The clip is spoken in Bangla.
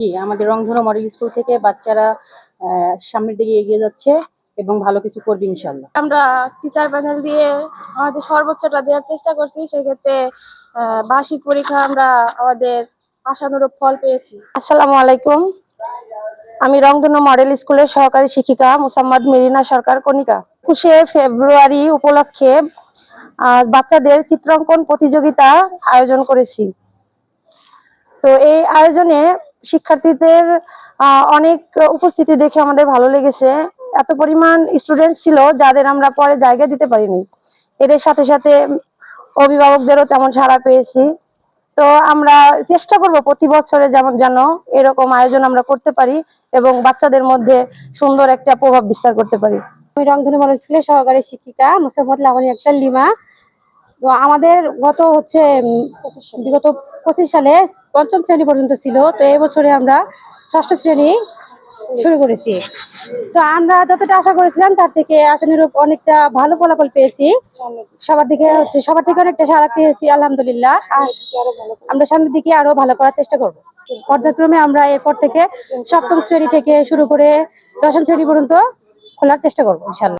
জি, আমাদের রংধনু মডেল স্কুল থেকে বাচ্চারা সামনের দিকে এগিয়ে যাচ্ছে এবং ভালো কিছু করবে ইনশাল্লাহ। আমরা টিচার প্যানেল দিয়ে আমাদের সর্বোচ্চটা দেওয়ার চেষ্টা করছি। সেক্ষেত্রে বার্ষিক পরীক্ষা আমরা আমাদের আশানুরূপ ফল পেয়েছি। আসসালামু আলাইকুম। আমি রংধনু মডেল স্কুলের সহকারী শিক্ষিকা মোসাম্মদ মেরিনা সরকার কণিকা। 21শে ফেব্রুয়ারি উপলক্ষে বাচ্চাদের চিত্রাঙ্কন প্রতিযোগিতা আয়োজন করেছি। তো এই আয়োজনে শিক্ষার্থীদের অনেক উপস্থিতি দেখে আমাদের ভালো লেগেছে। এত পরিমাণ স্টুডেন্ট ছিল যাদের আমরা পরে জায়গা দিতে পারিনি। এদের সাথে সাথে অভিভাবকদেরও তেমন সাড়া পেয়েছি। তো আমরা চেষ্টা করব প্রতি বছরে যেন এরকম আয়োজন আমরা করতে পারি এবং বাচ্চাদের মধ্যে সুন্দর একটা প্রভাব বিস্তার করতে পারি। আমি রংধনু মডেল স্কুলের সহকারী শিক্ষিকা মোসাম্মদ লাবণী আক্তার লিমা। তো আমাদের বিগত 25 সালে পঞ্চম শ্রেণী পর্যন্ত ছিল। তো এই বছরে আমরা ষষ্ঠ শ্রেণী শুরু করেছি। তো আমরা যতটা আশা করেছিলাম তার থেকে আশানুরূপ অনেকটা ভালো ফলাফল পেয়েছি। সবার থেকে অনেকটা সাড়া পেয়েছি আলহামদুলিল্লাহ। আমরা সামনের দিকে আরো ভালো করার চেষ্টা করব। পর্যায়ক্রমে আমরা এরপর থেকে সপ্তম শ্রেণী থেকে শুরু করে দশম শ্রেণী পর্যন্ত খোলার চেষ্টা করবো ইনশাল্লাহ।